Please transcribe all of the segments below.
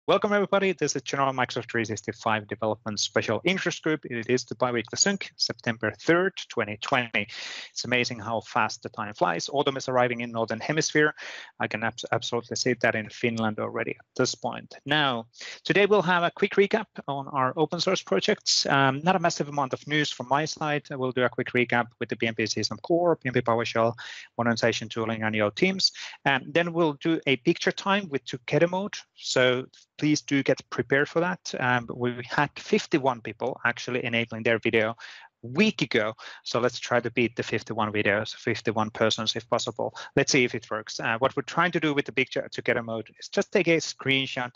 Welcome everybody, this is General Microsoft 365 Development Special Interest Group. It is the bi-weekly sync, September 3rd, 2020. It's amazing how fast the time flies. Autumn is arriving in Northern Hemisphere. I can absolutely see that in Finland already at this point. Now, today we'll have a quick recap on our open source projects. Not a massive amount of news from my side. We'll do a quick recap with the PnP CSOM core, PnP PowerShell, modernization tooling, and your teams. And then we'll do a picture time with together mode. So please do get prepared for that. We had 51 people actually enabling their video a week ago. So let's try to beat the 51 videos, 51 persons if possible. Let's see if it works. What we're trying to do with the picture together mode is just take a screenshot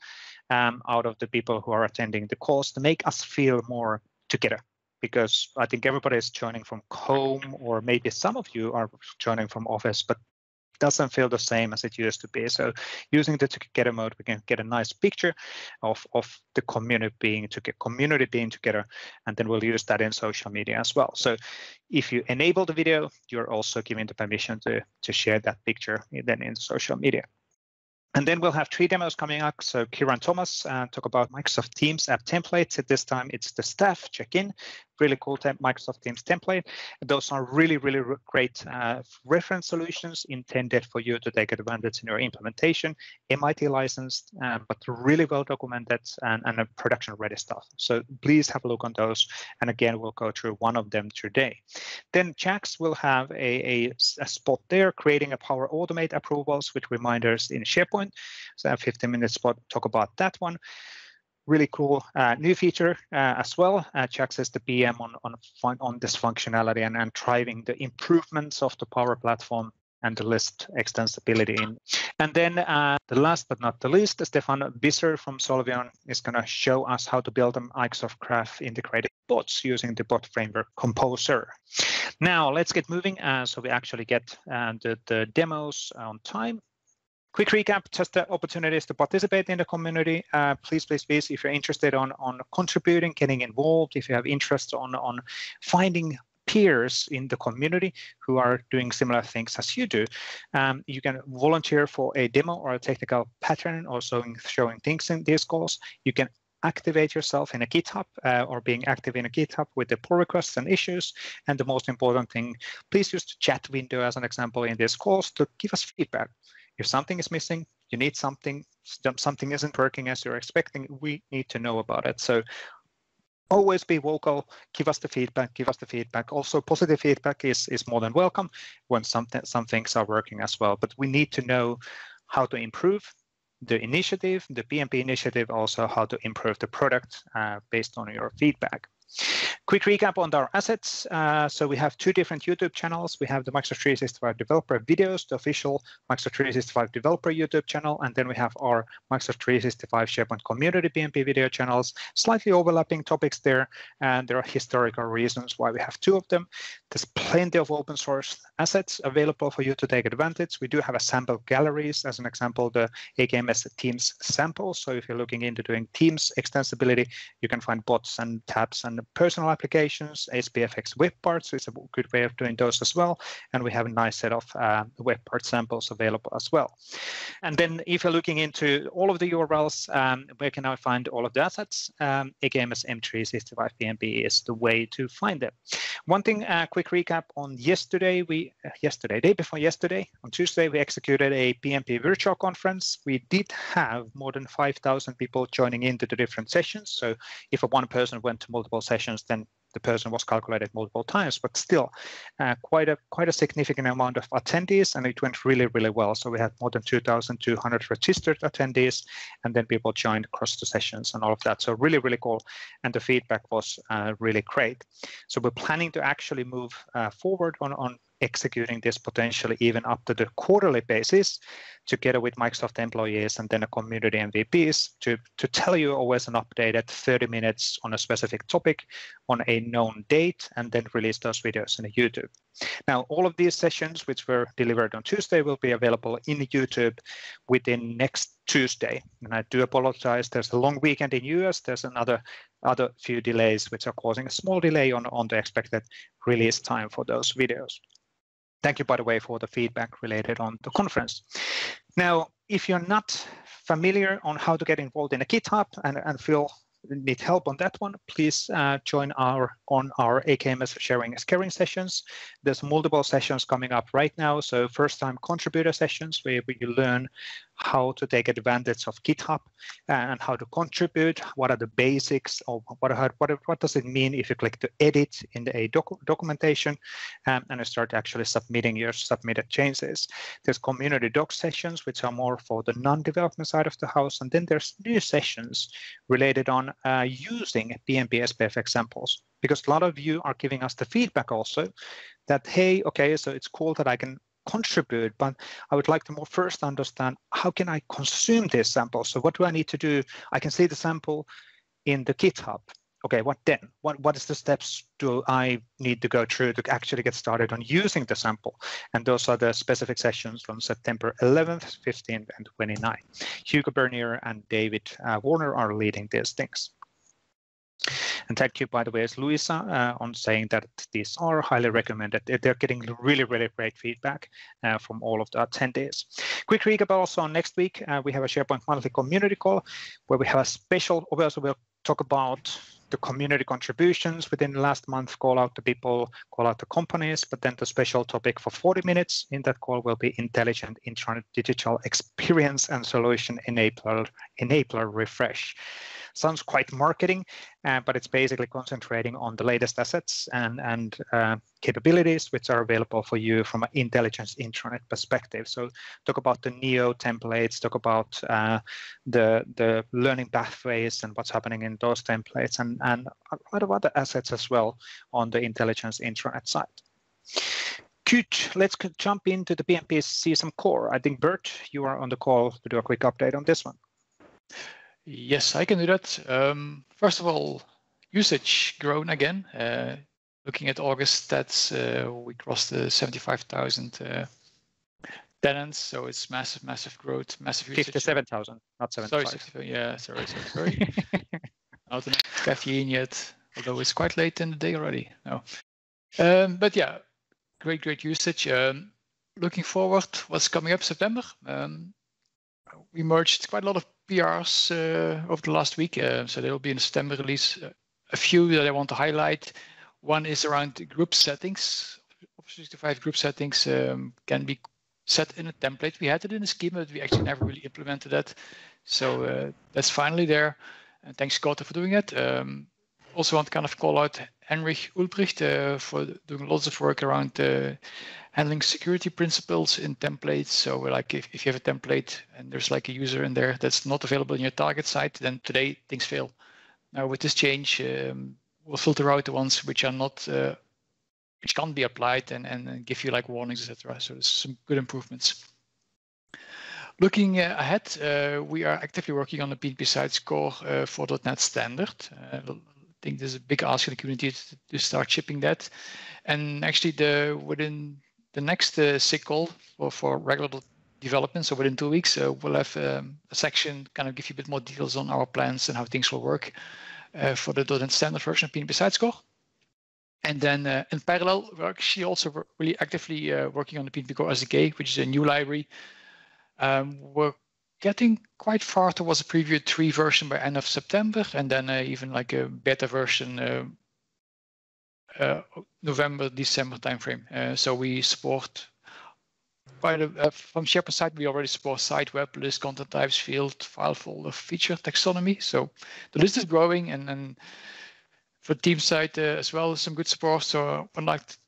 out of the people who are attending the course to make us feel more together. Because I think everybody is joining from home, or maybe some of you are joining from office, but doesn't feel the same as it used to be. So using the together mode, we can get a nice picture of the community being together, and then we'll use that in social media as well. So if you enable the video, you're also giving the permission to share that picture then in social media. And then we'll have 3 demos coming up. So Kiran Thomas talk about Microsoft Teams app templates. At this time, it's the staff check-in, really cool Microsoft Teams template. Those are really, really great reference solutions intended for you to take advantage in your implementation, MIT licensed, but really well documented and a production ready stuff. So please have a look on those. And again, we'll go through one of them today. Then Chaks will have a spot there, creating a Power Automate approvals with reminders in SharePoint. So a 15-minute spot, talk about that one. Really cool new feature as well. Chaks is the PM on this functionality and driving the improvements of the Power Platform and the list extensibility. And then the last but not the least, Stephan Bisser from Solvion is going to show us how to build a Microsoft Graph integrated bots using the bot framework Composer. Now let's get moving so we actually get the demos on time. Quick recap, just the opportunities to participate in the community. Please, if you're interested on contributing, getting involved, if you have interest on finding peers in the community who are doing similar things as you do, you can volunteer for a demo or a technical pattern, also showing things in this course. You can activate yourself in a GitHub or being active in a GitHub with the pull requests and issues. And the most important thing, please use the chat window as an example in this course to give us feedback. If something is missing, you need something isn't working as you're expecting, we need to know about it. So always be vocal, give us the feedback. Also, positive feedback is more than welcome when some things are working as well. But we need to know how to improve the initiative, the PnP initiative, also how to improve the product based on your feedback. Quick recap on our assets. So we have 2 different YouTube channels. We have the Microsoft 365 Developer videos, the official Microsoft 365 Developer YouTube channel, and then we have our Microsoft 365 SharePoint Community PnP video channels. Slightly overlapping topics there, and there are historical reasons why we have 2 of them. There's plenty of open source assets available for you to take advantage. We do have a sample galleries, as an example, the AKMS Teams samples. So if you're looking into doing Teams extensibility, you can find bots and tabs and personal applications. SPFX web parts is a good way of doing those as well. And we have a nice set of web part samples available as well. And then if you're looking into all of the URLs, where can I find all of the assets? AKMS M365 PnP is the way to find them. One thing, quick recap on yesterday, day before yesterday, on Tuesday, we executed a PnP virtual conference. We did have more than 5,000 people joining into the different sessions. So if one person went to multiple sessions, then the person was calculated multiple times, but still quite a significant amount of attendees, and it went really, really well. So we had more than 2,200 registered attendees, and then people joined across the sessions and all of that. So really, really cool, and the feedback was really great. So we're planning to actually move forward on executing this potentially even up to the quarterly basis together with Microsoft employees and then a community MVPs to tell you always an update at 30 minutes on a specific topic on a known date and then release those videos in YouTube. Now, all of these sessions, which were delivered on Tuesday, will be available in YouTube within next Tuesday. And I do apologize. There's a long weekend in US. There's other few delays, which are causing a small delay on the expected release time for those videos. Thank you, by the way, for the feedback related on the conference. Now, if you're not familiar on how to get involved in a GitHub and feel need help on that one, please join our AKMS sharing and caring sessions. There's multiple sessions coming up right now. So first-time contributor sessions where you learn how to take advantage of GitHub and how to contribute. What are the basics of what does it mean if you click to edit in the documentation and you start actually submitting your submitted changes. There's community doc sessions, which are more for the non-development side of the house. And then there's new sessions related on using PnP SPF examples, because a lot of you are giving us the feedback also that, hey, okay, so it's cool that I can contribute, but I would like to more first understand how can I consume this sample. So what do I need to do? I can see the sample in the GitHub. Okay, what then? What is the steps do I need to go through to actually get started on using the sample? And those are the specific sessions from September 11th, 15th, and 29th. Hugo Bernier and David Warner are leading these things. And thank you, by the way, as Luisa on saying that these are highly recommended. They're getting really, really great feedback from all of the attendees. Quick recap also on next week. We have a SharePoint monthly community call where we have a special, we also will talk about the community contributions within the last month, call out the people, call out the companies, but then the special topic for 40 minutes in that call will be intelligent internet digital experience and solution enabler refresh. Sounds quite marketing, but it's basically concentrating on the latest assets and capabilities which are available for you from an intelligence intranet perspective. So talk about the Neo templates, talk about the learning pathways and what's happening in those templates, and a lot of other assets as well on the intelligence intranet side. Good. Let's jump into the PnP CSOM core. I think, Bert, you are on the call to do a quick update on this one. Yes, I can do that. First of all, usage grown again. Looking at August stats, we crossed the 75,000 tenants, so it's massive growth, massive usage. 57,000, not 75. Sorry, 65, yeah, sorry. Not enough caffeine yet, although it's quite late in the day already. No, but yeah, great usage. Looking forward, what's coming up September? We merged quite a lot of PRs over the last week, so there will be in the September release a few that I want to highlight. One is around group settings. Office 365 group settings can be set in a template. We had it in a schema, but we actually never really implemented that. So that's finally there. And thanks, Scott, for doing it. Also want to kind of call out Henrich Ulbricht for doing lots of work around handling security principles in templates. So like if you have a template and there's like a user in there that's not available in your target site, then today things fail. Now with this change, we'll filter out the ones which are not, which can't be applied and give you like warnings, etc. So there's some good improvements. Looking ahead, we are actively working on the PnP site core for .NET Standard. I think there's a big ask in the community to start shipping that. And actually within the next SIG call for regular development, so within 2 weeks, we'll have a section kind of give you a bit more details on our plans and how things will work for the .NET Standard version of PnP site core. And then in parallel, we're actually also really actively working on the PnP Core SDK, which is a new library. We're getting quite far towards a preview 3 version by end of September, and then even like a beta version November, December timeframe. So we support quite from SharePoint side, we already support site, web, list, content types, field, file folder, feature, taxonomy. So the list is growing, and for team side as well, some good support. So I'd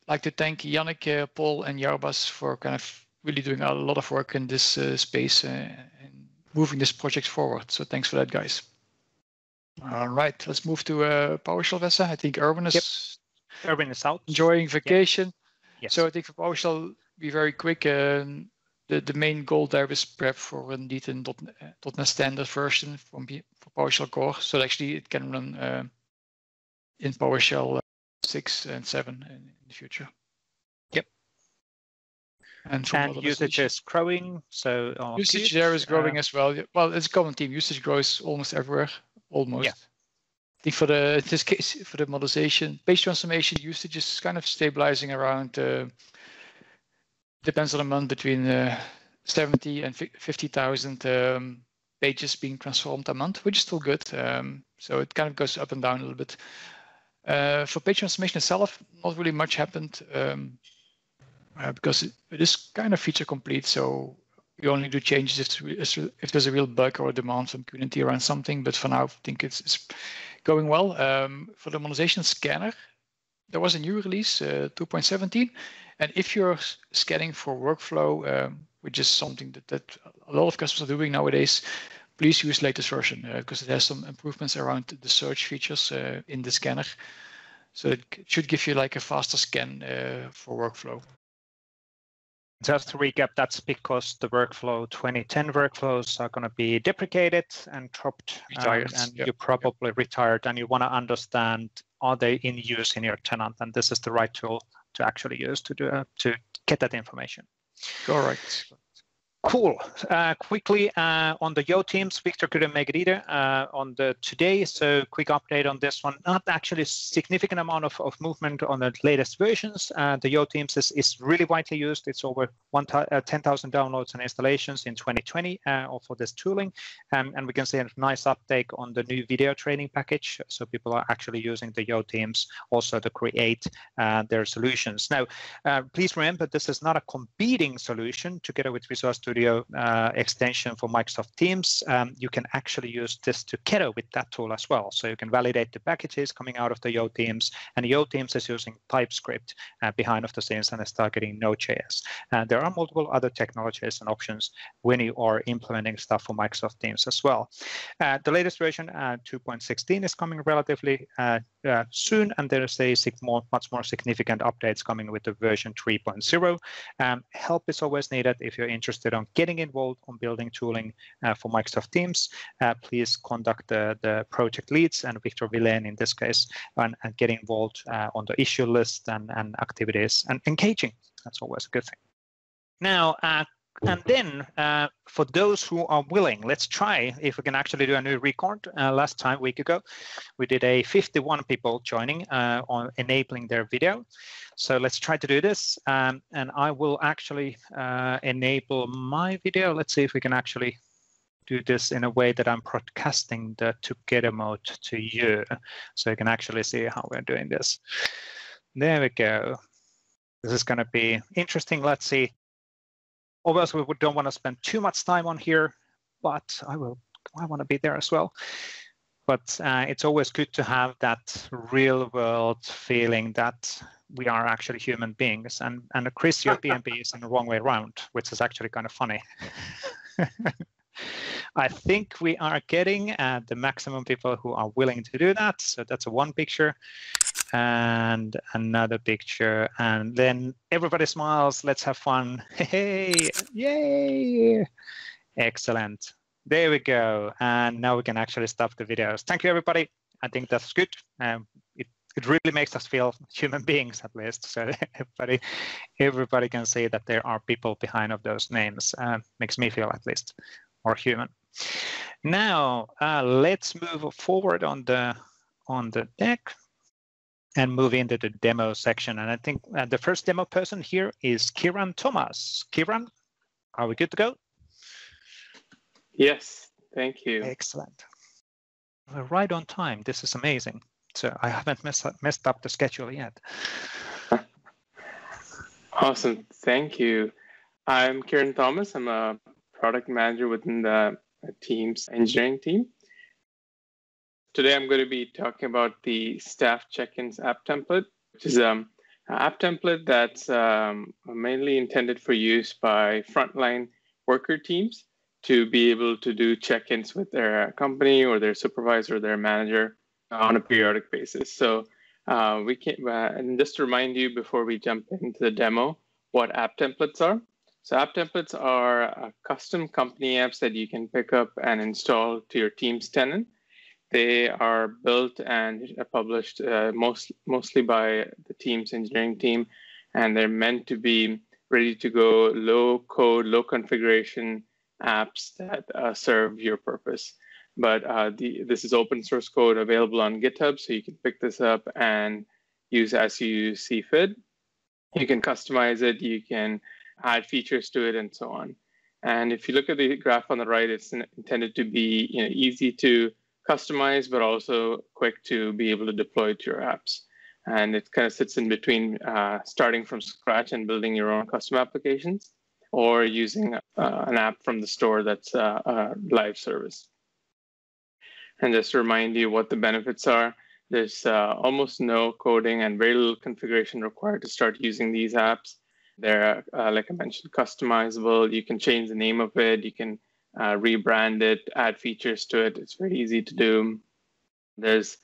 like to thank Yannick, Paul, and Jarbas for kind of really doing a lot of work in this space and moving this project forward. So thanks for that, guys. All right, let's move to PowerShell, Vesa. I think Erwin is out. Enjoying vacation. Yep. Yes. So I think for PowerShell, be very quick. The main goal there is prep for indeed a .NET Standard version for PowerShell Core. So actually it can run in PowerShell 6 and 7 in the future. Yep. And usage is growing. So usage there is growing as well. Well, it's a common theme. Usage grows almost everywhere. Almost. Yeah. I think in this case, for the modelization, page transformation, usage is kind of stabilizing around depends on the month, between 70 and 50,000 pages being transformed a month, which is still good. So it kind of goes up and down a little bit. For page transformation itself, not really much happened because it is kind of feature complete. So you only do changes if there's a real bug or a demand from community around something. But for now, I think it's going well. For the modernization scanner, there was a new release, 2.17. And if you're scanning for workflow, which is something that a lot of customers are doing nowadays, please use latest version because it has some improvements around the search features in the scanner. So it should give you like a faster scan for workflow. Just to recap, that's because the workflow 2010 workflows are going to be deprecated and dropped, and you probably retired, and you want to understand, are they in use in your tenant? And this is the right tool to actually use to get that information. Correct. Cool. Quickly on the Yo teams, Victor couldn't make it either on the today. So quick update on this one. Not actually significant amount of movement on the latest versions. The Yo teams is really widely used. It's over 10,000 downloads and installations in 2020 for this tooling. And we can see a nice uptake on the new video training package. So people are actually using the Yo teams also to create their solutions. Now, please remember, this is not a competing solution. Together with Visual Studio extension for Microsoft Teams, you can actually use this together with that tool as well. So you can validate the packages coming out of the Yo Teams, and Yo Teams is using TypeScript behind of the scenes and is targeting Node.js. There are multiple other technologies and options when you are implementing stuff for Microsoft Teams as well. The latest version, 2.16, is coming relatively soon, and there is much more significant updates coming with the version 3.0. Help is always needed if you're interested on getting involved on building tooling for Microsoft Teams. Please contact the project leads and Victor Villen in this case, and get involved on the issue list and activities and engaging. That's always a good thing. Now, and then for those who are willing, let's try if we can actually do a new record. Last time, week ago, we did 51 people joining on enabling their video. So let's try to do this. And I will actually enable my video. Let's see if we can actually do this in a way that I'm broadcasting the together mode to you. So you can actually see how we're doing this. There we go. This is going to be interesting. Let's see. Obviously, we don't want to spend too much time on here, but I want to be there as well. But it's always good to have that real world feeling that we are actually human beings. And Chris, your PnP is in the wrong way around, which is actually kind of funny. I think we are getting the maximum people who are willing to do that. So that's one picture and another picture. And then everybody smiles. Let's have fun. Hey, yay. Excellent. There we go. And now we can actually stop the videos. Thank you, everybody. I think that's good. It really makes us feel human beings, at least. So everybody can see that there are people behind of those names. Makes me feel at least more human. Now let's move forward on the deck and move into the demo section. And I think the first demo person here is Kiran Thomas. Kiran, are we good to go? Yes, thank you. Excellent. We're right on time. This is amazing. So I haven't messed up the schedule yet. Awesome. Thank you. I'm Kiran Thomas. I'm a product manager within the Teams engineering team. Today, I'm going to be talking about the staff check-ins app template, which is an app template that's mainly intended for use by frontline worker teams to be able to do check-ins with their company or their supervisor or their manager on a periodic basis. So we can, and just to remind you before we jump into the demo, what app templates are. So app templates are custom company apps that you can pick up and install to your Teams tenant. They are built and published mostly by the Teams engineering team, and they're meant to be ready to go, low code, low configuration apps that serve your purpose. But this is open source code available on GitHub, so you can pick this up and use as you see fit. You can customize it. You can add features to it, and so on. And if you look at the graph on the right, it's intended to be easy to customize, but also quick to be able to deploy to your apps. And it kind of sits in between starting from scratch and building your own custom applications, or using an app from the store that's a live service. And just to remind you what the benefits are, there's almost no coding and very little configuration required to start using these apps. They're, like I mentioned, customizable. You can change the name of it. You can rebrand it, add features to it. It's very easy to do. There's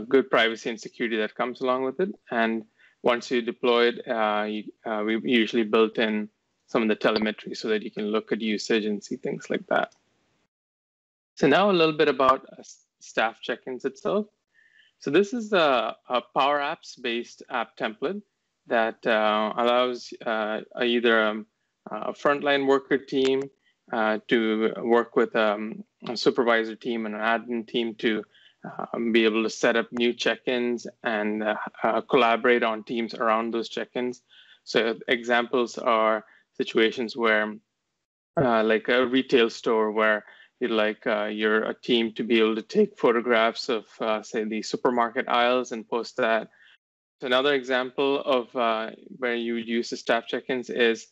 good privacy and security that comes along with it. And once you deploy it, we usually built in some of the telemetry so that you can look at usage and see things like that. So now a little bit about staff check-ins itself. So this is a Power Apps based app template that allows either a frontline worker team to work with a supervisor team and an admin team to be able to set up new check-ins and collaborate on teams around those check-ins. So examples are situations where, like a retail store where you'd like your team to be able to take photographs of, say, the supermarket aisles and post that. Another example of where you would use the staff check-ins is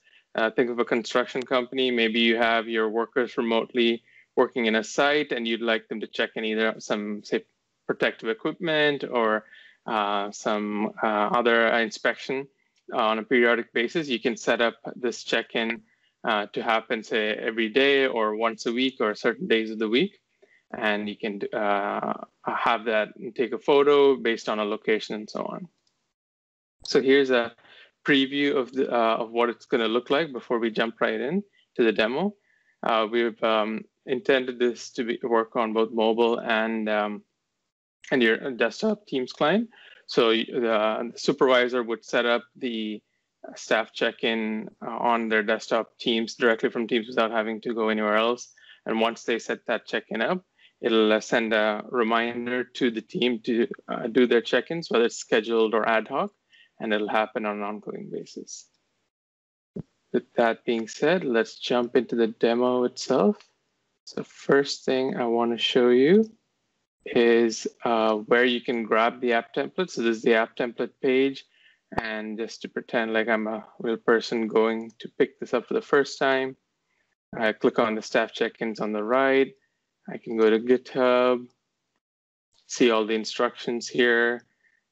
think of a construction company. Maybe you have your workers remotely working in a site and you'd like them to check in either some, say, protective equipment or some other inspection on a periodic basis. You can set up this check-in to happen, say, every day or once a week or certain days of the week. And you can have that and take a photo based on a location and so on. So here's a preview of what it's going to look like before we jump right in to the demo. We've intended this to work on both mobile and your desktop Teams client. So the supervisor would set up the staff check-in on their desktop Teams directly from Teams without having to go anywhere else. And once they set that check-in up, it'll send a reminder to the team to do their check-ins, whether it's scheduled or ad hoc, and it'll happen on an ongoing basis. With that being said, let's jump into the demo itself. So first thing I want to show you is where you can grab the app template. So this is the app template page. And just to pretend like I'm a real person going to pick this up for the first time, I click on the staff check-ins on the right. I can go to GitHub, see all the instructions here.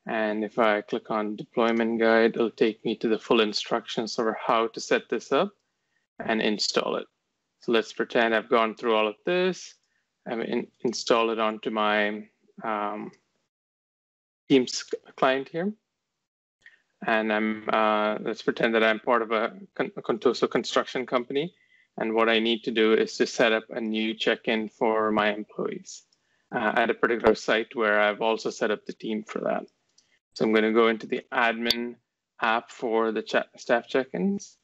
And if I click on deployment guide, it'll take me to the full instructions for how to set this up and install it. So let's pretend I've gone through all of this. I've installed it onto my Teams client here. And let's pretend that I'm part of a Contoso construction company. And what I need to do is to set up a new check-in for my employees at a particular site where I've also set up the team for that. So I'm going to go into the admin app for the staff check-ins.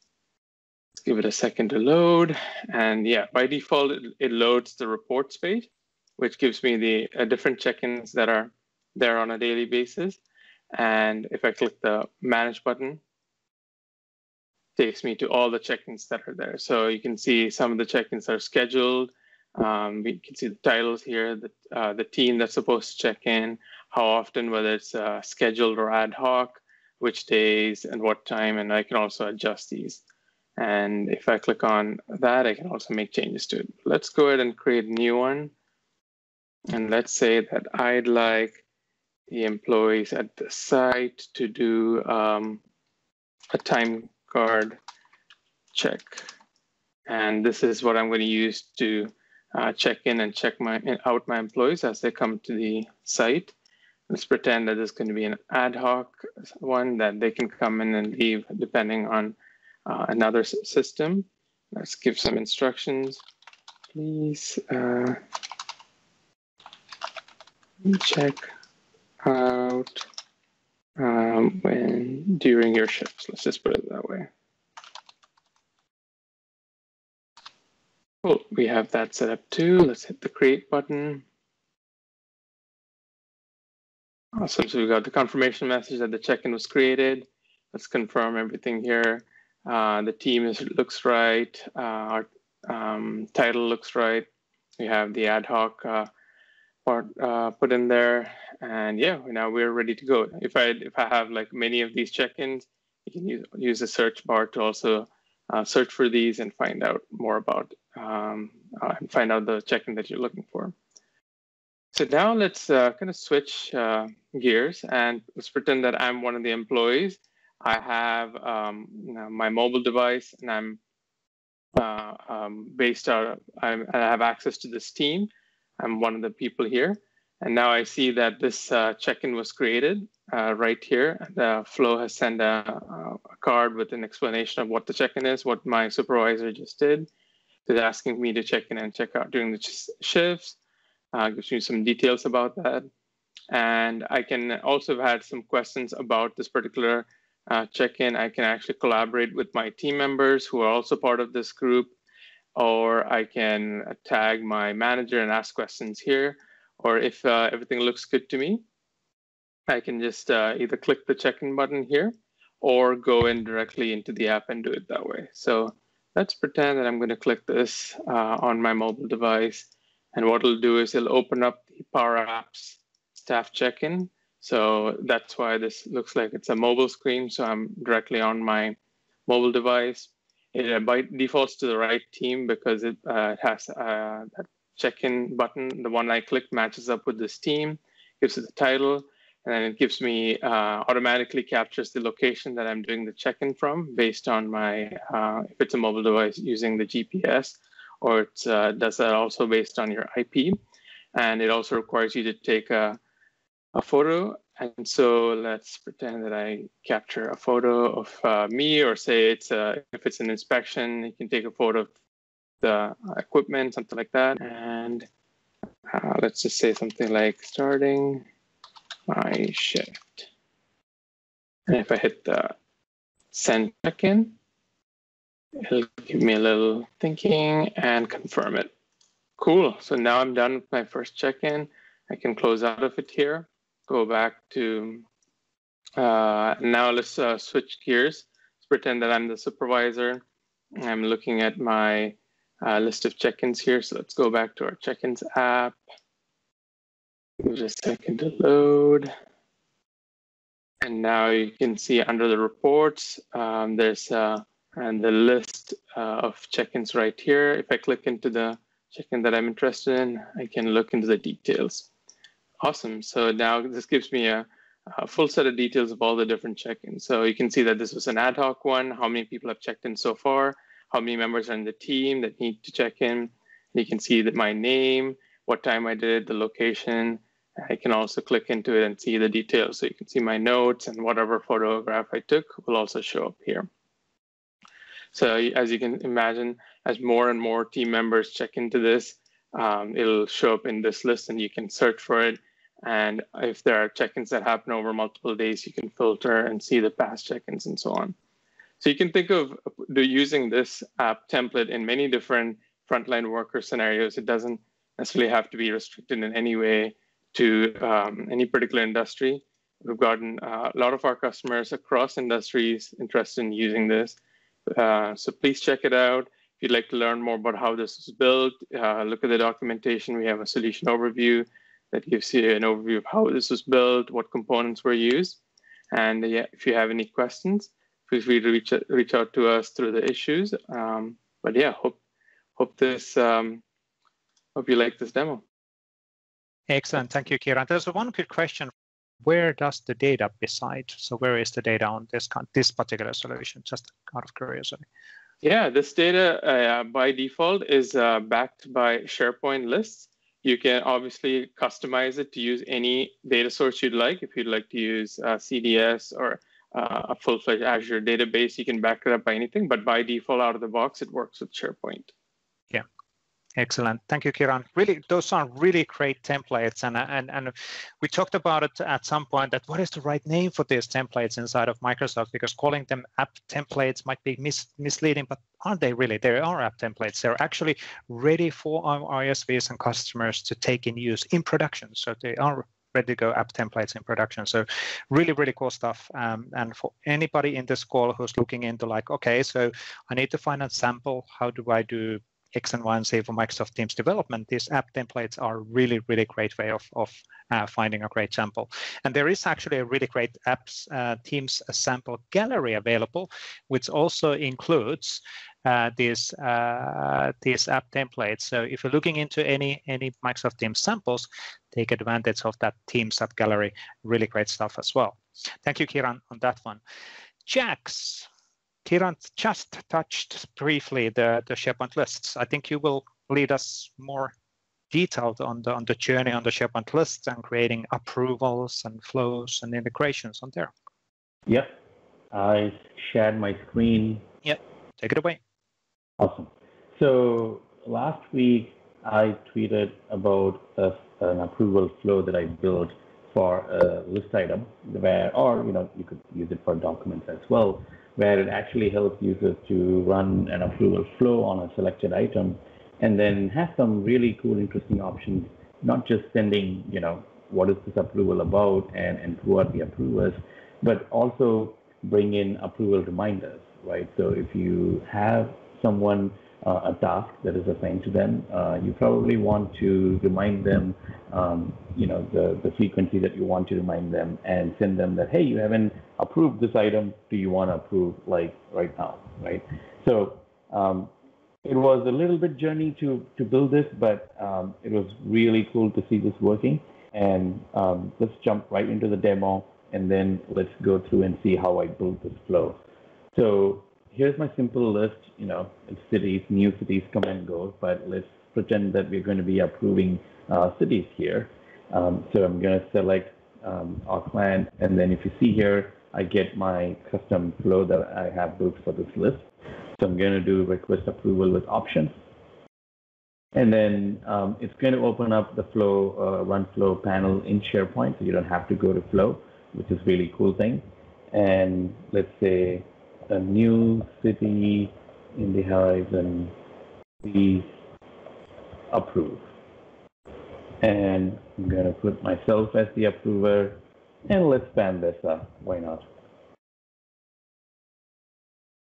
Let's give it a second to load. And yeah, by default, it loads the reports page, which gives me the different check-ins that are there on a daily basis. And if I click the manage button, it takes me to all the check-ins that are there. So you can see some of the check-ins are scheduled. We can see the titles here, the team that's supposed to check in, how often, whether it's scheduled or ad hoc, which days and what time, and I can also adjust these. And if I click on that, I can also make changes to it. Let's go ahead and create a new one. And let's say that I'd like the employees at the site to do a time card check. And this is what I'm going to use to check in and check out my employees as they come to the site. Let's pretend that there's going to be an ad hoc one that they can come in and leave depending on another system. Let's give some instructions. Please check out during your shifts. Let's just put it that way. Cool, we have that set up too. Let's hit the create button. Awesome, so we got the confirmation message that the check-in was created. Let's confirm everything here. The team looks right. Our title looks right. We have the ad hoc part put in there, and yeah, now we're ready to go. If I have like many of these check-ins, you can use the search bar to also search for these and find out more about find out the check-in that you're looking for. So now let's kind of switch gears, and let's pretend that I'm one of the employees. I have my mobile device, and I'm based out. I have access to this team. I'm one of the people here, and now I see that this check-in was created right here. The flow has sent a card with an explanation of what the check-in is, what my supervisor just did. It's asking me to check in and check out during the shifts. Gives you some details about that. And I can also have had some questions about this particular check-in. I can actually collaborate with my team members who are also part of this group, or I can tag my manager and ask questions here. Or if everything looks good to me, I can just either click the check-in button here or go in directly into the app and do it that way. So let's pretend that I'm going to click this on my mobile device. And what it'll do is it'll open up the Power Apps staff check-in. So that's why this looks like it's a mobile screen. So I'm directly on my mobile device. It by defaults to the right team because it has that check-in button. The one I clicked matches up with this team, gives it the title, and then it gives me automatically captures the location that I'm doing the check-in from based on my, if it's a mobile device using the GPS, or it does that also based on your IP. And it also requires you to take a photo. And so let's pretend that I capture a photo of me, or say it's if it's an inspection, you can take a photo of the equipment, something like that. And let's just say something like starting my shift. And if I hit the send check-in, it'll give me a little thinking and confirm it. Cool. So now I'm done with my first check-in. I can close out of it here. Go back to, now let's switch gears. Let's pretend that I'm the supervisor. I'm looking at my list of check-ins here. So let's go back to our check-ins app. Give it a second to load. And now you can see under the reports, there's and the list of check-ins right here. If I click into the check-in that I'm interested in, I can look into the details. Awesome. So now this gives me a full set of details of all the different check-ins. So you can see that this was an ad hoc one, how many people have checked in so far, how many members are in the team that need to check in. You can see that my name, what time I did, the location. I can also click into it and see the details. So you can see my notes, and whatever photograph I took will also show up here. So as you can imagine, as more and more team members check into this, it'll show up in this list and you can search for it. And if there are check-ins that happen over multiple days, you can filter and see the past check-ins and so on. So you can think of using this app template in many different frontline worker scenarios. It doesn't necessarily have to be restricted in any way to any particular industry. We've gotten a lot of our customers across industries interested in using this. So please check it out. If you'd like to learn more about how this was built, look at the documentation. We have a solution overview that gives you an overview of how this was built, what components were used. And yeah, if you have any questions, feel free to reach out to us through the issues. But yeah, hope you like this demo. Excellent. Thank you, Kiran. There's one good question. Where does the data reside? So where is the data on this particular solution? Just out of curiosity. Yeah, this data by default is backed by SharePoint Lists. You can obviously customize it to use any data source you'd like. If you'd like to use CDS or a full-fledged Azure database, you can back it up by anything. But by default, out of the box, it works with SharePoint. Yeah. Excellent. Thank you, Kiran. Really, those are really great templates. And we talked about it at some point, that what is the right name for these templates inside of Microsoft, because calling them app templates might be misleading, but aren't they really? They are app templates. They're actually ready for our ISVs and customers to take in use in production. So they are ready to go app templates in production. So really, really cool stuff. And for anybody in this call who's looking into like, okay, so I need to find a sample. How do I do X and Y and Z for Microsoft Teams development? These app templates are really, really great way of finding a great sample. And there is actually a really great apps Teams sample gallery available, which also includes these app templates. So if you're looking into any Microsoft Teams samples, take advantage of that Teams app gallery. Really great stuff as well. Thank you, Kiran, on that one. Chaks. Kiran just touched briefly the SharePoint lists. I think you will lead us more detailed on the journey on the SharePoint lists and creating approvals and flows and integrations on there. Yep, I shared my screen. Yep, take it away. Awesome. So last week I tweeted about an approval flow that I built for a list item, or you could use it for documents as well, where it actually helps users to run an approval flow on a selected item, and then have some really cool, interesting options, not just sending, what is this approval about and who are the approvers, but also bring in approval reminders, right? So if you have someone, a task that is assigned to them, you probably want to remind them, the frequency that you want to remind them, and send them that, hey, you haven't approved this item. Do you want to approve like right now, right? So it was a little bit journey to build this, but it was really cool to see this working. And let's jump right into the demo, and then let's go through and see how I built this flow. So here's my simple list. It's cities, new cities come and go, but let's pretend that we're going to be approving cities here. So I'm going to select our client, and then if you see here, I get my custom flow that I have built for this list. So I'm going to do request approval with options. And then it's going to open up the flow, run flow panel in SharePoint, so you don't have to go to flow, which is really cool thing. And let's say a new city in the horizon, please approve. And I'm going to put myself as the approver, and let's spam Vesa, why not?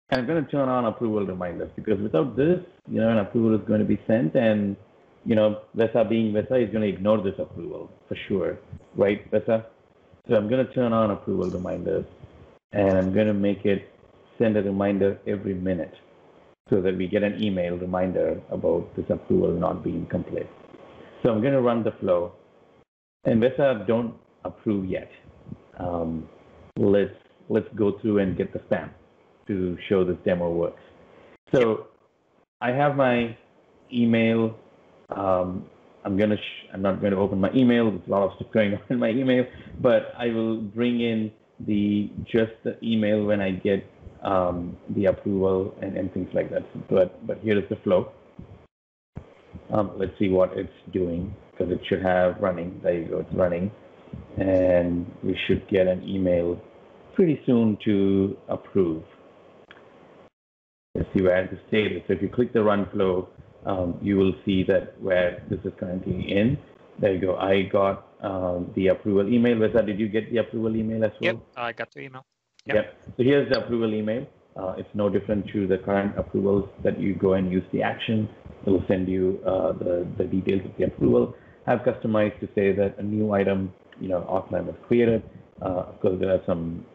And I'm going to turn on approval reminders, because without this, an approval is going to be sent, and Vesa being Vesa is going to ignore this approval for sure, right, Vesa? So I'm going to turn on approval reminders, and I'm going to make it send a reminder every minute, so that we get an email reminder about this approval not being complete. So I'm going to run the flow, and Vesa don't approve yet. Let's go through and get the spam to show this demo works. So I have my email. I'm not going to open my email. There's a lot of stuff going on in my email, but I will bring in just the email when I get the approval and things like that. But here is the flow. Let's see what it's doing, because it should have running. There you go, it's running. And we should get an email pretty soon to approve. Let's see where the status. So if you click the run flow, you will see that where this is currently in. There you go. I got the approval email. Vesa, did you get the approval email as well? Yep, I got the email. Yep. So here's the approval email. It's no different to the current approvals that you go and use the action. It will send you the details of the approval. I've customized to say that a new item, outline was created. Of course, there are some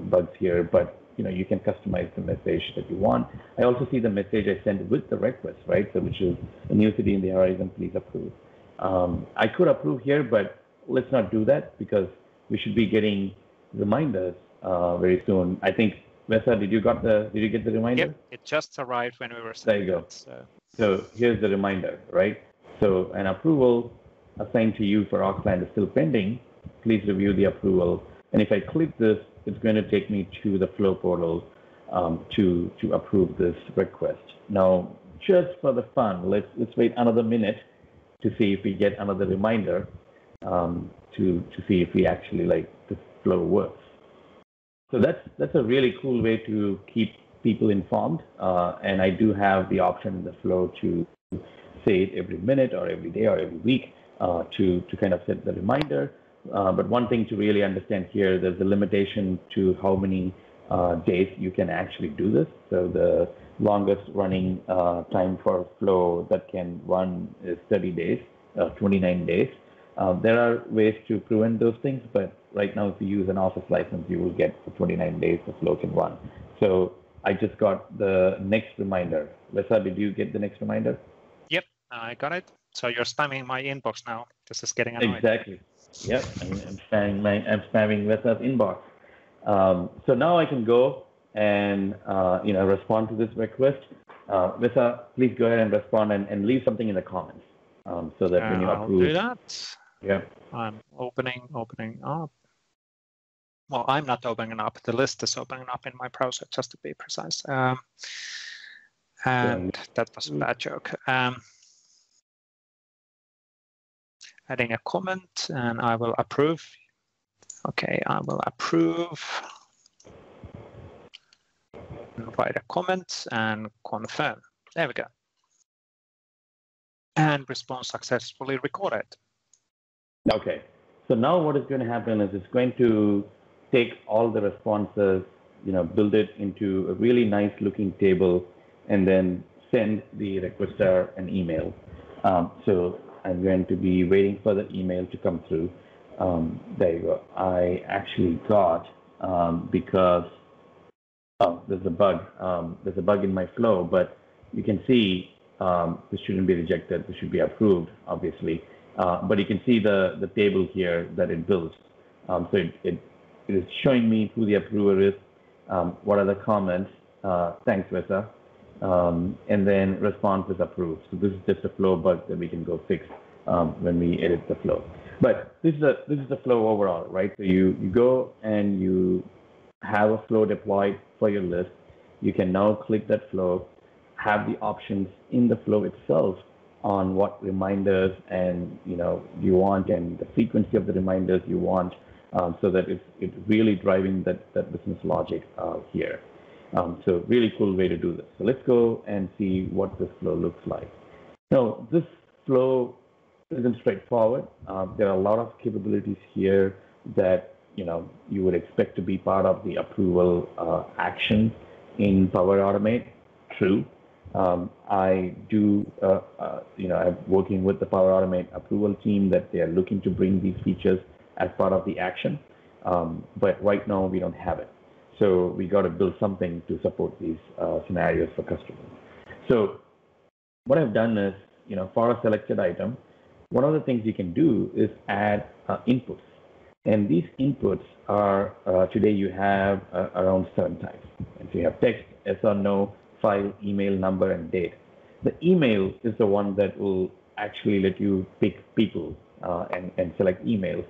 bugs here, but you can customize the message that you want. I also see the message I sent with the request, right? So which is a new city in the horizon, please approve. I could approve here, but let's not do that, because we should be getting reminders very soon. I think, Vesa, did you get the reminder? Yep, it just arrived when we were there you go. So here's the reminder, right? So an approval assigned to you for our client is still pending. Please review the approval. And if I click this, it's going to take me to the Flow portal to approve this request. Now, just for the fun, let's wait another minute to see if we get another reminder to see if we actually the flow works. So that's a really cool way to keep people informed. And I do have the option in the flow to say it every minute or every day or every week to kind of set the reminder. But one thing to really understand here, there's a limitation to how many days you can actually do this. So the longest running time for flow that can run is 30 days, 29 days. There are ways to prevent those things, but right now, if you use an Office license, you will get for 29 days the flow can run. So I just got the next reminder. Vesa, did you get the next reminder? Yep, I got it. So you're spamming my inbox now. This is getting annoying. Exactly. Yep, I'm spamming Vesa's inbox. So now I can go and respond to this request. Vesa, please go ahead and respond and leave something in the comments so that when you approve. I'll do that. Yeah. I'm opening up. Well, I'm not opening up. The list is opening up in my browser, just to be precise. And that was a bad joke. Adding a comment, and I will approve. Okay, I will approve. Write a comment and confirm. There we go. And response successfully recorded. Okay. So now what is going to happen is it's going to take all the responses, build it into a really nice looking table, and then send the requester an email. So I'm going to be waiting for the email to come through. There you go. I actually got, because there's a bug. There's a bug in my flow, but you can see this shouldn't be rejected. This should be approved, obviously. But you can see the table here that it builds. So it is showing me who the approver is, what are the comments. Thanks, Vesa. And then response is approved. So this is just a flow bug that we can go fix when we edit the flow. But this is the flow overall, right? So you go and you have a flow deployed for your list. You can now click that flow, have the options in the flow itself on what reminders and you want and the frequency of the reminders you want, so that it's really driving that business logic here. So really cool way to do this. So let's go and see what this flow looks like. Now, this flow isn't straightforward. There are a lot of capabilities here that you would expect to be part of the approval action in Power Automate. True. I do, I'm working with the Power Automate approval team that they are looking to bring these features as part of the action. But right now we don't have it. So we got to build something to support these scenarios for customers. So what I've done is, for a selected item, one of the things you can do is add inputs. And these inputs are, today you have around 7 types. And so you have text, yes or no, file, email, number, and date. The email is the one that will actually let you pick people and select emails.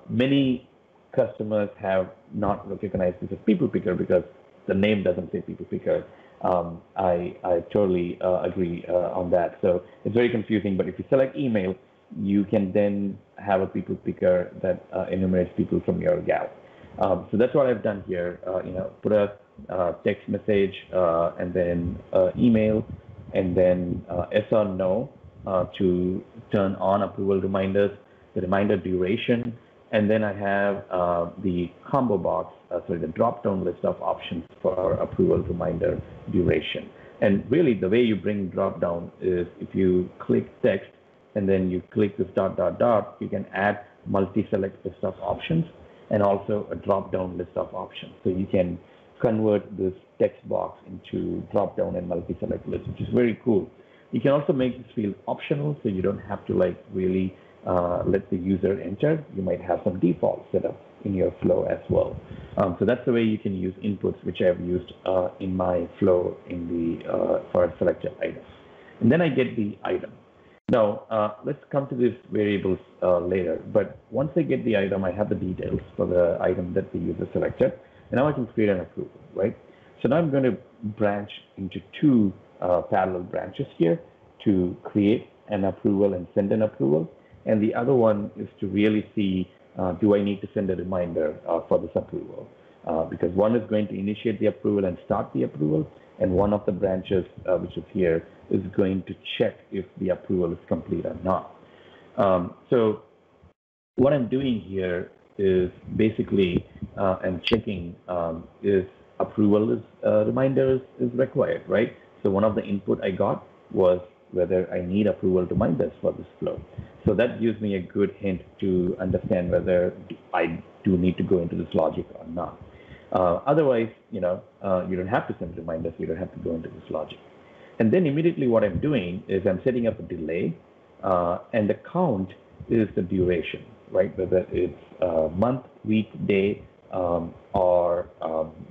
Many customers have not recognized this as people picker because the name doesn't say people picker. I totally agree on that. So it's very confusing, but if you select email, you can then have a people picker that enumerates people from your gal. So that's what I've done here. Put a text message and then email, and then yes or no to turn on approval reminders, the reminder duration, and then I have the combo box, the drop-down list of options for approval reminder duration. And really, the way you bring drop-down is if you click text and then you click this ... you can add multi-select list of options and also a drop-down list of options. So you can convert this text box into drop-down and multi-select list, which is very cool. You can also make this field optional, so you don't have to really let the user enter. You might have some defaults set up in your flow as well. So that's the way you can use inputs, which I've used in my flow in the for a selected item. And then I get the item. Now, let's come to these variables later. But once I get the item, I have the details for the item that the user selected. And now I can create an approval, right? So now I'm going to branch into 2 parallel branches here to create an approval and send an approval. And the other one is to really see, do I need to send a reminder for this approval? Because one is going to initiate the approval and start the approval, and one of the branches, which is here, is going to check if the approval is complete or not. So what I'm doing here is basically I'm checking is approval reminder is required, right? So one of the input I got was whether I need approval reminders for this flow. So that gives me a good hint to understand whether I do need to go into this logic or not. Otherwise, you don't have to send reminders. You don't have to go into this logic. And then immediately what I'm doing is I'm setting up a delay, and the count is the duration, right? Whether it's month, week, day, or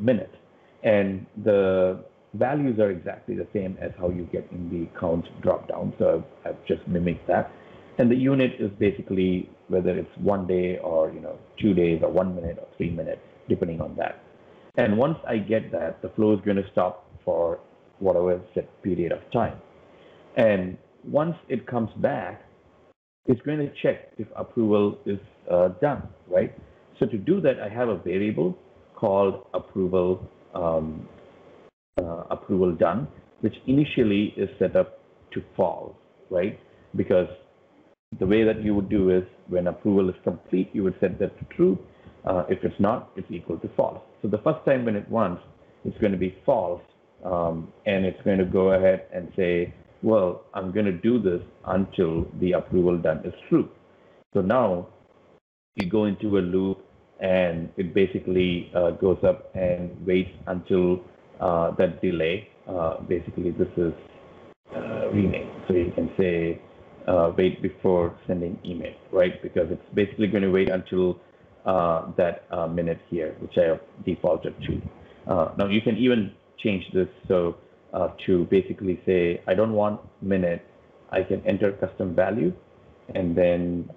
minute. And the values are exactly the same as how you get in the count dropdown. So I've just mimicked that. And the unit is basically whether it's 1 day or 2 days or 1 minute or 3 minutes, depending on that. And once I get that, the flow is going to stop for whatever set period of time. And once it comes back, it's going to check if approval is done, right? So to do that, I have a variable called approval done, which initially is set up to false, right? Because the way that you would do is when approval is complete, you would set that to true. If it's not, it's equal to false. So the first time when it runs, it's going to be false, and it's going to go ahead and say, well, I'm going to do this until the approval done is true. So now you go into a loop, and it basically goes up and waits until that delay. Basically, this is rename. So you can say wait before sending email, right? Because it's basically going to wait until that minute here, which I have defaulted to. Now you can even change this so to basically say I don't want minute. I can enter custom value, and then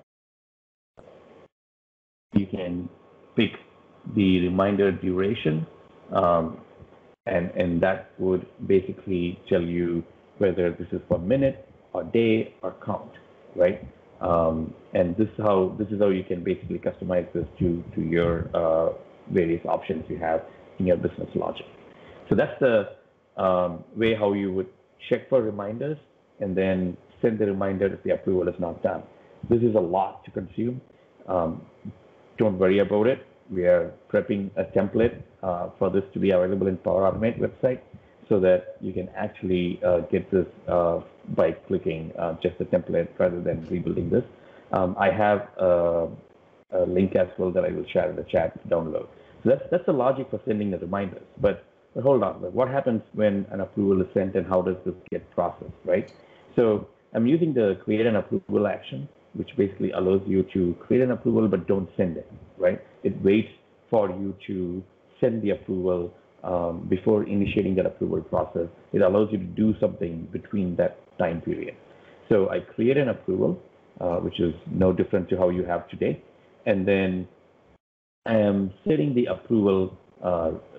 you can pick the reminder duration, and that would basically tell you whether this is for minute or day or count, right? And this is how you can basically customize this to your various options you have in your business logic. So that's the way how you would check for reminders and then send the reminder if the approval is not done. This is a lot to consume. Don't worry about it. We are prepping a template for this to be available in Power Automate website so that you can actually get this by clicking just the template rather than rebuilding this. I have a link as well that I will share in the chat download. So that's the logic for sending the reminders. But hold on, what happens when an approval is sent and how does this get processed, right? So I'm using the create an approval action, which basically allows you to create an approval but don't send it, right? It waits for you to send the approval before initiating that approval process. It allows you to do something between that time period. So I create an approval, which is no different to how you have today. And then I am setting the approval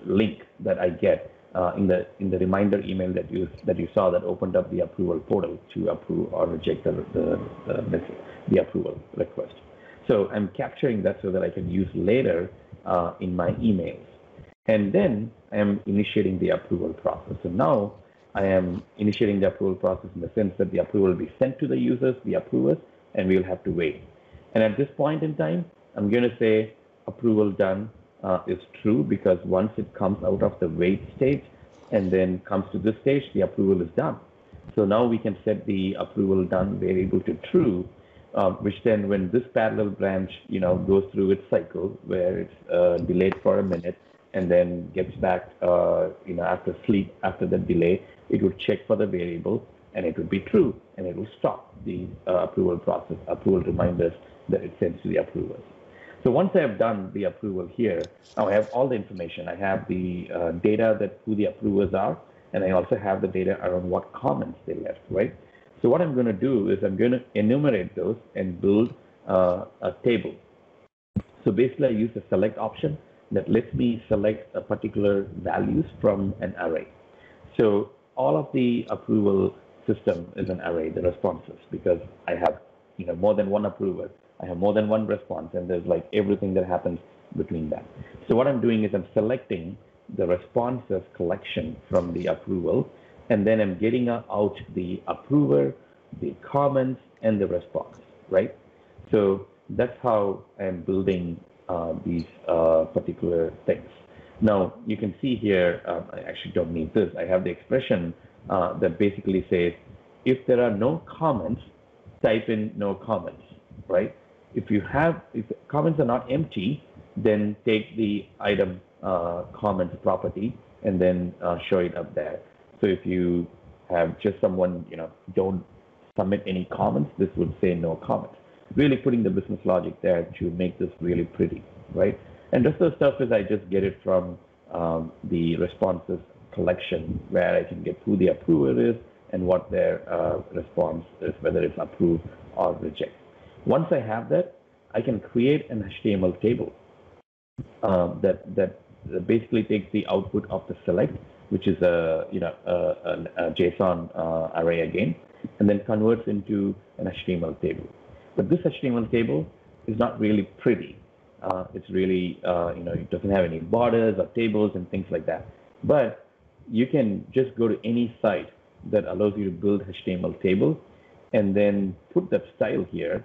link that I get in the reminder email that you saw that opened up the approval portal to approve or reject the approval request. So I'm capturing that so that I can use later in my emails. And then I am initiating the approval process. So now I am initiating the approval process in the sense that the approval will be sent to the users, the approvers, and we'll have to wait. And at this point in time, I'm going to say approval done is true, because once it comes out of the wait stage and then comes to this stage, the approval is done. So now we can set the approval done variable to true, which then when this parallel branch goes through its cycle where it's delayed for a minute and then gets back after sleep, after the delay, it would check for the variable and it would be true, and it will stop the approval process, approval reminders that it sends to the approvers. So once I have done the approval here, now I have all the information. I have the data that who the approvers are, and I also have the data around what comments they left, right? So what I'm going to do is I'm going to enumerate those and build a table. So basically I use the select option that lets me select a particular values from an array. So all of the approval system is an array, the responses, because I have more than one approver. I have more than one response, and there's like everything that happens between that. So what I'm doing is I'm selecting the responses collection from the approval, and then I'm getting out the approver, the comments, and the response, right? So that's how I'm building these particular things. Now, you can see here, I actually don't need this. I have the expression that basically says, if there are no comments, type in no comments, right? If comments are not empty, then take the item comments property and then show it up there. So if you have just someone, don't submit any comments, this would say no comments. Really putting the business logic there to make this really pretty, right? And rest of the stuff is I just get it from the responses collection, where I can get who the approver is and what their response is, whether it's approve or reject. Once I have that, I can create an HTML table that basically takes the output of the select, which is a JSON array again, and then converts into an HTML table. But this HTML table is not really pretty. It's really, it doesn't have any borders or tables and things like that. But you can just go to any site that allows you to build HTML tables and then put that style here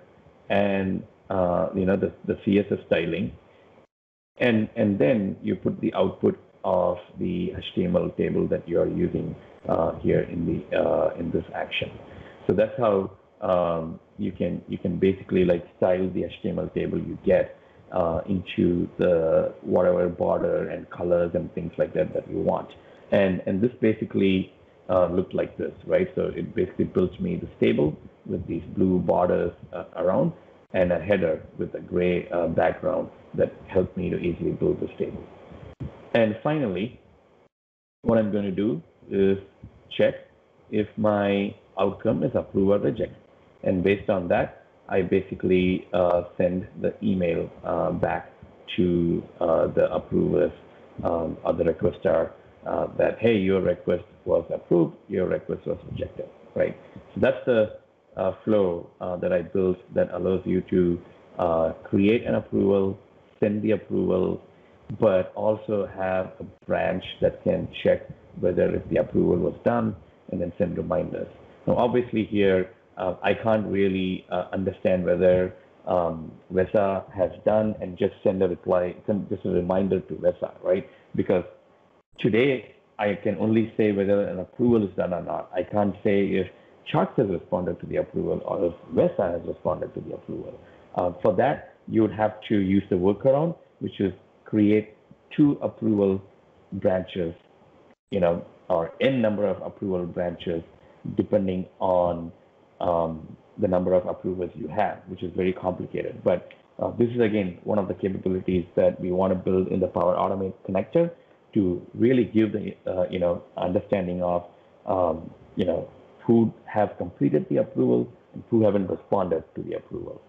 and, the CSS styling. And then you put the output of the HTML table that you are using here in this action. So that's how you can basically style the HTML table you get into the whatever border and colors and things like that you want. And this basically looked like this, right? So it basically built me this table with these blue borders around and a header with a gray background that helped me to easily build this table. And finally, what I'm going to do is check if my outcome is approve or reject. And based on that, I basically send the email back to the approvers or the requester that, hey, your request was approved, your request was rejected, right? So that's the flow that I built that allows you to create an approval, send the approval, but also have a branch that can check whether if the approval was done and then send reminders. Now, obviously here, I can't really understand whether Vesa has done and just send a reply, just a reminder to Vesa, right? Because today, I can only say whether an approval is done or not. I can't say if Chaks has responded to the approval or if Vesa has responded to the approval. For that, you would have to use the workaround, which is create 2 approval branches, or n number of approval branches, depending on the number of approvers you have, which is very complicated. But this is, again, one of the capabilities that we want to build in the Power Automate connector to really give the, understanding of, who have completed the approval and who haven't responded to the approval.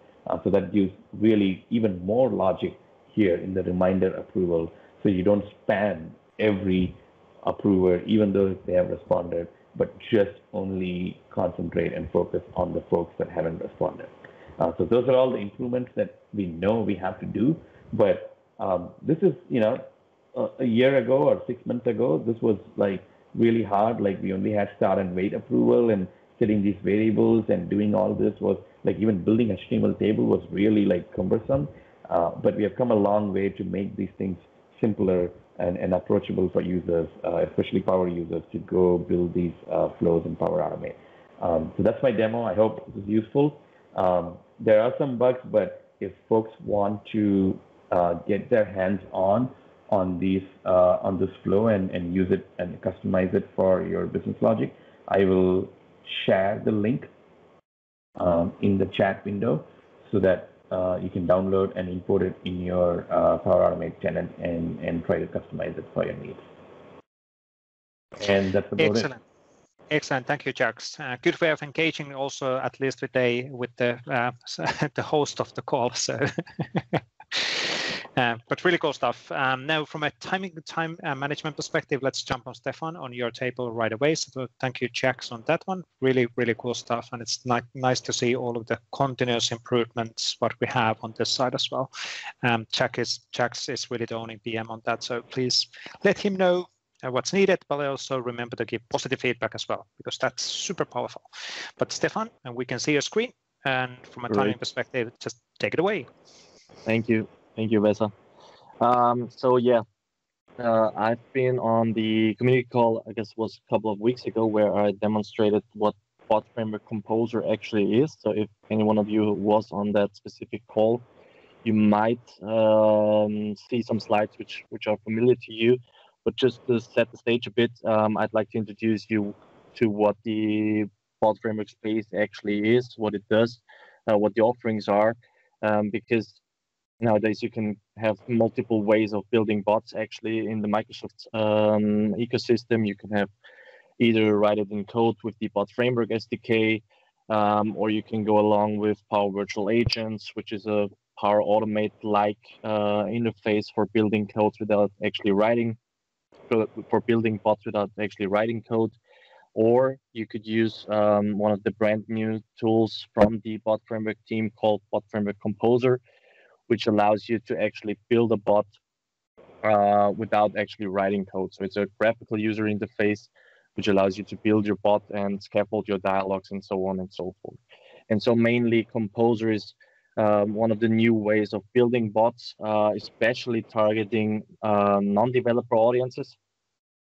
So that gives really even more logic here in the reminder approval. So you don't spam every approver, even though they have responded, but just only concentrate and focus on the folks that haven't responded. So those are all the improvements that we know we have to do. But this is, a year ago or 6 months ago, this was really hard. We only had start and wait approval and setting these variables and doing all this was even building a HTML table was really cumbersome. But we have come a long way to make these things simpler and approachable for users, especially power users, to go build these flows in Power Automate. So that's my demo. I hope it was useful. There are some bugs, but if folks want to get their hands on this flow and use it and customize it for your business logic, I will share the link in the chat window so that you can download and import it in your Power Automate tenant and try to customize it for your needs. And that's about it. Excellent, thank you, Chaks. Good way of engaging also, at least with the the host of the call. So, but really cool stuff. Now, from a time management perspective, let's jump on Stephan on your table right away. So, thank you, Chaks, on that one. Really cool stuff, and it's nice to see all of the continuous improvements what we have on this side as well. Chaks is really the only PM on that, so please let him know what's needed, but also remember to give positive feedback as well, because that's super powerful. But Stephan, and we can see your screen, and from a timing perspective, just take it away. Thank you, Vesa. So yeah, I've been on the community call, I guess it was a couple of weeks ago, where I demonstrated what Bot Framework Composer actually is. So if any one of you was on that specific call, you might see some slides which are familiar to you. But just to set the stage a bit, I'd like to introduce you to what the Bot Framework space actually is, what it does, what the offerings are, because nowadays you can have multiple ways of building bots actually in the Microsoft ecosystem. You can have either write it in code with the Bot Framework SDK, or you can go along with Power Virtual Agents, which is a Power Automate-like interface for building codes without actually writing, for building bots without actually writing code. Or you could use one of the brand new tools from the Bot Framework team called Bot Framework Composer, which allows you to actually build a bot without actually writing code. So it's a graphical user interface which allows you to build your bot and scaffold your dialogues and so on and so forth. And so mainly Composer is one of the new ways of building bots, especially targeting non-developer audiences.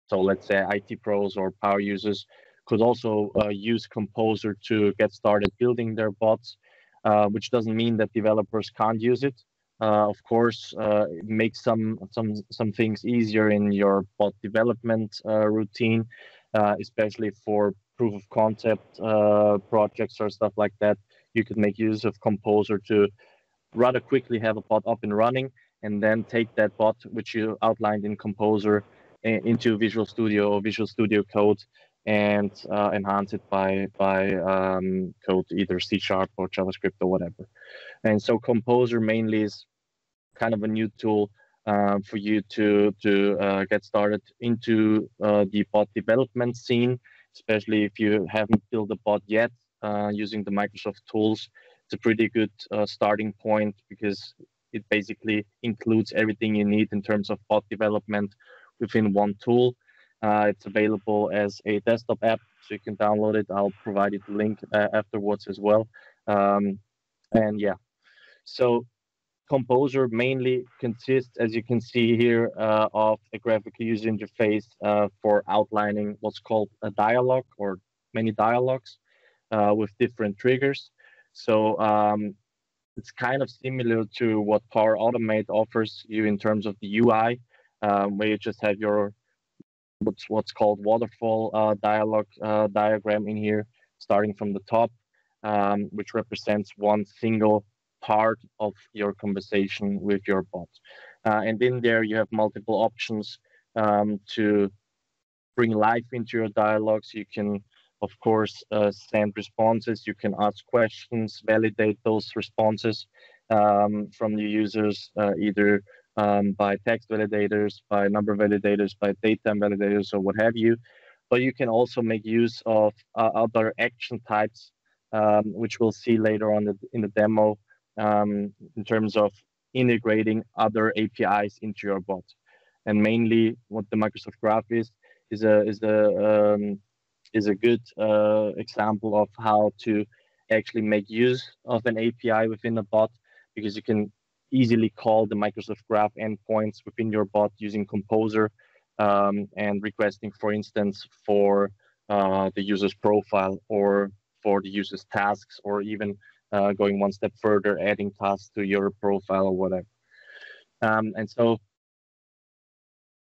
So let's say IT pros or power users could also use Composer to get started building their bots, which doesn't mean that developers can't use it. Of course, it makes some things easier in your bot development routine, especially for proof of concept projects or stuff like that. You could make use of Composer to rather quickly have a bot up and running, and then take that bot, which you outlined in Composer, into Visual Studio or Visual Studio Code, and enhance it by code, either C# or JavaScript or whatever. And so Composer mainly is kind of a new tool for you to get started into the bot development scene, especially if you haven't built a bot yet using the Microsoft tools. It's a pretty good starting point because it basically includes everything you need in terms of bot development within one tool. It's available as a desktop app, so you can download it. I'll provide you the link afterwards as well. And yeah, so Composer mainly consists, as you can see here, of a graphical user interface for outlining what's called a dialogue or many dialogues with different triggers. So it's kind of similar to what Power Automate offers you in terms of the UI, where you just have your what's called waterfall dialogue diagram in here, starting from the top, which represents one single part of your conversation with your bot. And in there, you have multiple options to bring life into your dialogues. You can, of course, send responses. You can ask questions, validate those responses from the users, either by text validators, by number validators, by datetime validators, or what have you. But you can also make use of other action types, which we'll see later on in the demo, in terms of integrating other APIs into your bot. And mainly what the Microsoft Graph is a good example of how to actually make use of an API within a bot, because you can easily call the Microsoft Graph endpoints within your bot using Composer, and requesting, for instance, for the user's profile or for the user's tasks, or even going one step further, adding tasks to your profile or whatever. And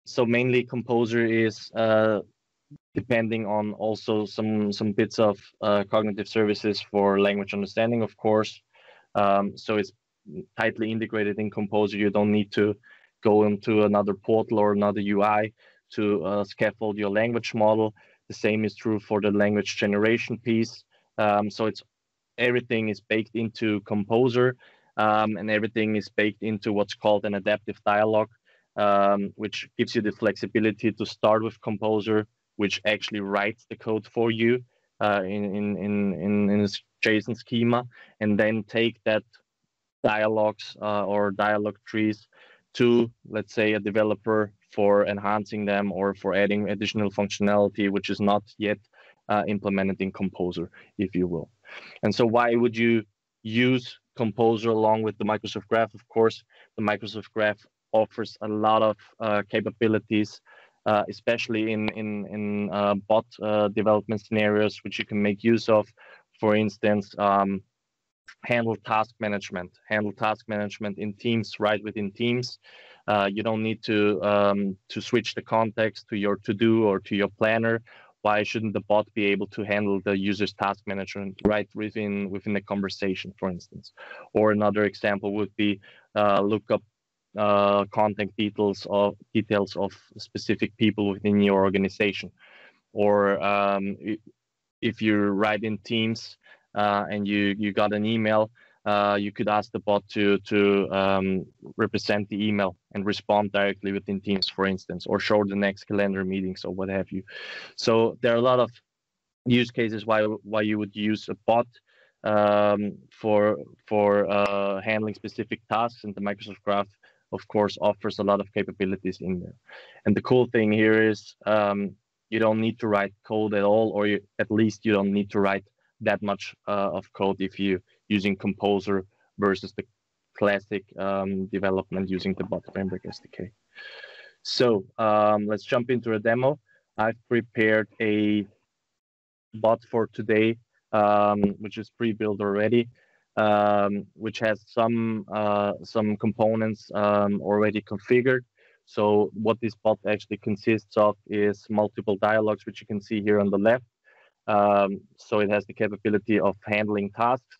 so mainly Composer is depending on also some bits of cognitive services for language understanding, of course. So it's tightly integrated in Composer. You don't need to go into another portal or another UI to scaffold your language model. The same is true for the language generation piece. So everything is baked into Composer, and everything is baked into what's called an adaptive dialogue, which gives you the flexibility to start with Composer, which actually writes the code for you in a JSON schema, and then take that dialogues or dialogue trees to, let's say, a developer for enhancing them or for adding additional functionality, which is not yet implemented in Composer, if you will. And so why would you use Composer along with the Microsoft Graph. Of course, the Microsoft Graph offers a lot of capabilities, especially in bot development scenarios, which you can make use of. For instance, handle task management in Teams, right within Teams. You don't need to switch the context to your to-do or to your planner. Why shouldn't the bot be able to handle the user's task management right within the conversation, for instance? Or another example would be look up contact details of specific people within your organization. Or if you write in Teams and you got an email, you could ask the bot to represent the email and respond directly within Teams, for instance, or show the next calendar meetings or what have you. So there are a lot of use cases why you would use a bot for handling specific tasks, and the Microsoft Graph, of course, offers a lot of capabilities in there. And the cool thing here is you don't need to write code at all, or at least you don't need to write that much of code if you're using Composer versus the classic development using the bot framework SDK. So let's jump into a demo. I've prepared a bot for today, which is pre-built already, which has some components already configured. So what this bot actually consists of is multiple dialogues, which you can see here on the left. So it has the capability of handling tasks.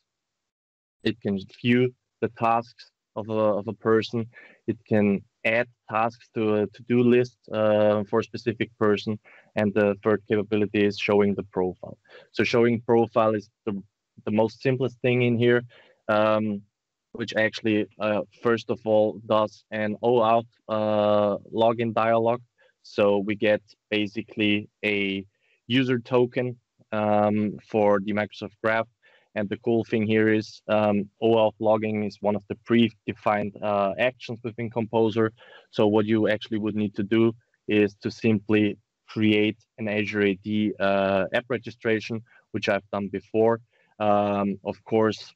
It can view the tasks of a person. It can add tasks to a to-do list for a specific person. And the third capability is showing the profile. So showing profile is the most simplest thing in here, which actually, first of all, does an OAuth login dialog. So we get basically a user token for the Microsoft Graph. And the cool thing here is OAuth logging is one of the predefined actions within Composer. So what you actually would need to do is to simply create an Azure AD app registration, which I've done before. Of course,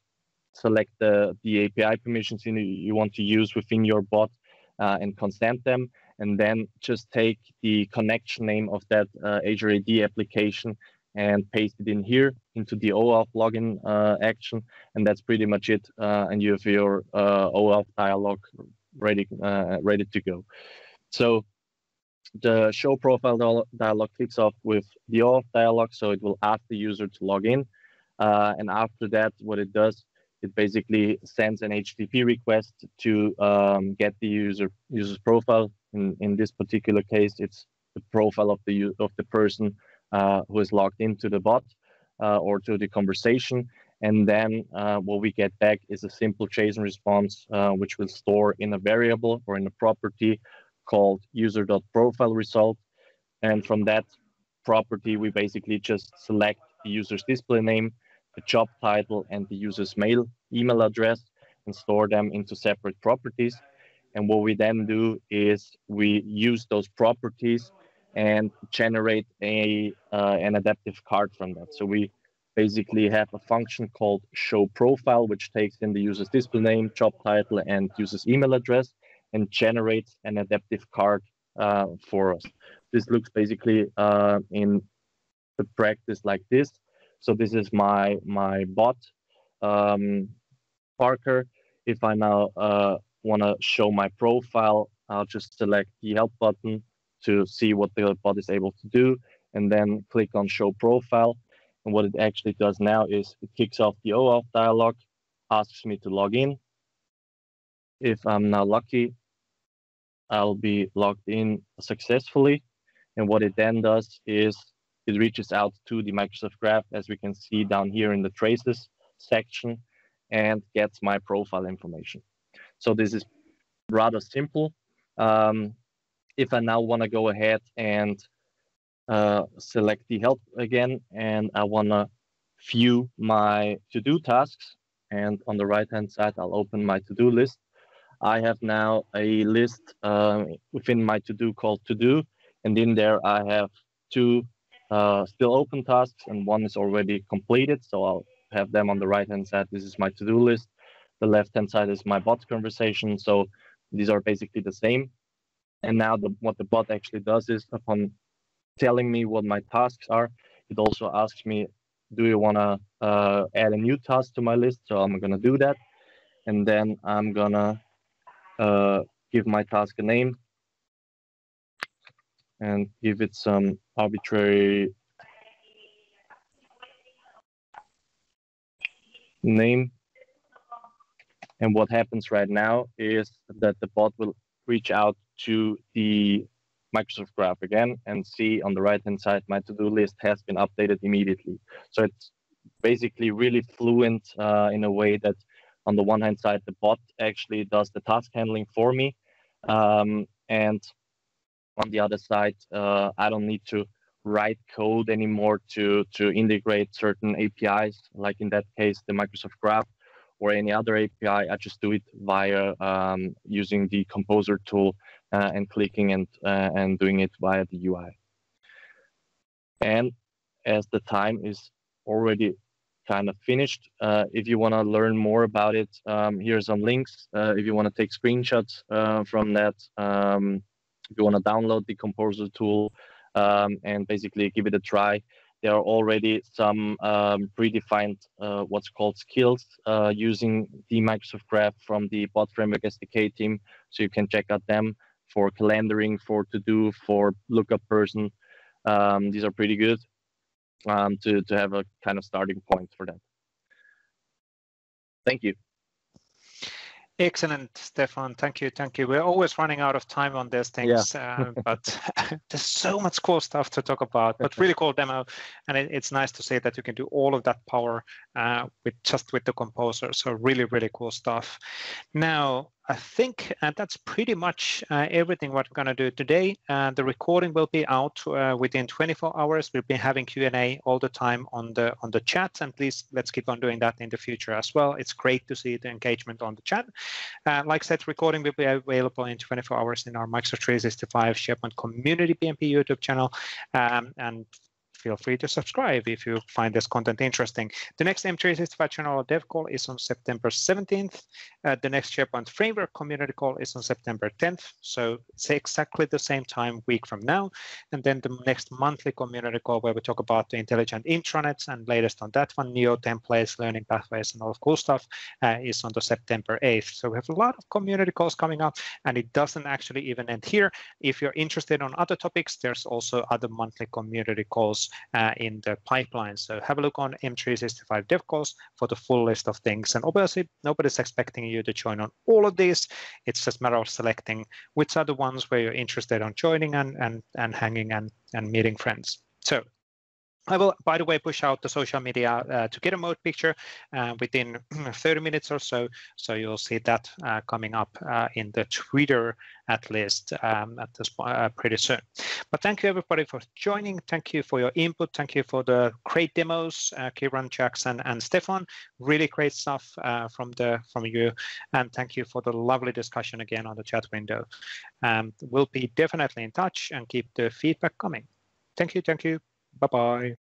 select the API permissions you want to use within your bot and consent them, and then just take the connection name of that Azure AD application and paste it in here into the OAuth login action, and that's pretty much it. And you have your OAuth dialog ready to go. So the show profile dialog kicks off with the OAuth dialog, so it will ask the user to log in, and after that, what it does, it basically sends an HTTP request to get the user's profile. In this particular case, it's the profile of the person who is logged into the bot or to the conversation. And then what we get back is a simple JSON response, which will store in a variable or in a property called user.profile result. And from that property, we basically just select the user's display name, the job title, and the user's email address, and store them into separate properties. And what we then do is we use those properties and generate an adaptive card from that. So we basically have a function called show profile, which takes in the user's display name, job title, and user's email address, and generates an adaptive card for us. This looks basically in the practice like this. So this is my bot, Parker. If I now want to show my profile, I'll just select the help button to see what the bot is able to do, and then click on show profile. And what it actually does now is it kicks off the OAuth dialog, asks me to log in. If I'm now lucky, I'll be logged in successfully. And what it then does is it reaches out to the Microsoft Graph, as we can see down here in the traces section, and gets my profile information. So this is rather simple. If I now want to go ahead and select the help again, and I want to view my to-do tasks, and on the right-hand side, I'll open my to-do list. I have now a list within my to-do called to-do, and in there I have two still open tasks, and one is already completed, so I'll have them on the right-hand side. This is my to-do list. The left-hand side is my bot conversation. So these are basically the same. And now what the bot actually does is, upon telling me what my tasks are, it also asks me, do you want to add a new task to my list? So I'm going to do that. And then I'm going to give my task a name and give it some arbitrary name. And what happens right now is that the bot will reach out to the Microsoft Graph again and see on the right-hand side, my to-do list has been updated immediately. So it's basically really fluent in a way that on the one hand side, the bot actually does the task handling for me. And on the other side, I don't need to write code anymore to integrate certain APIs, like in that case, the Microsoft Graph or any other API. I just do it via using the Composer tool and clicking and doing it via the UI. And as the time is already kind of finished, if you want to learn more about it, here are some links. If you want to take screenshots from that, if you want to download the Composer tool and basically give it a try, there are already some predefined what's called skills using the Microsoft Graph from the Bot Framework SDK team. So you can check out them for calendaring, for to-do, for lookup person. These are pretty good to have a kind of starting point for that. Thank you. Excellent, Stephan. Thank you. Thank you. We're always running out of time on these things, but there's so much cool stuff to talk about, but really cool demo. And it's nice to see that you can do all of that power with the Composer. So really, really cool stuff. Now, I think that's pretty much everything what we're going to do today. The recording will be out within 24 hours. We'll be having Q&A all the time on the chat, and please let's keep on doing that in the future as well. It's great to see the engagement on the chat. Like I said, recording will be available in 24 hours in our Microsoft 365 SharePoint Community PnP YouTube channel, and feel free to subscribe if you find this content interesting. The next M365 General Dev Call is on September 17th. The next SharePoint Framework Community Call is on September 10th. So it's exactly the same time week from now. And then the next monthly community call where we talk about the intelligent intranets and latest on that one, Neo templates, learning pathways, and all of cool stuff is on the September 8th. So we have a lot of community calls coming up, and it doesn't actually even end here. If you're interested on other topics, there's also other monthly community calls in the pipeline. So have a look on M365 Dev Calls for the full list of things. And obviously, nobody's expecting you to join on all of these. It's just a matter of selecting which are the ones where you're interested on joining and hanging and meeting friends. So I will, by the way, push out the social media to get a mode picture within 30 minutes or so. So you'll see that coming up in the Twitter at least at this pretty soon. But thank you everybody for joining. Thank you for your input. Thank you for the great demos, Kiran, Chaks, and Stephan. Really great stuff from you. And thank you for the lovely discussion again on the chat window. We'll be definitely in touch and keep the feedback coming. Thank you. Thank you. Bye-bye.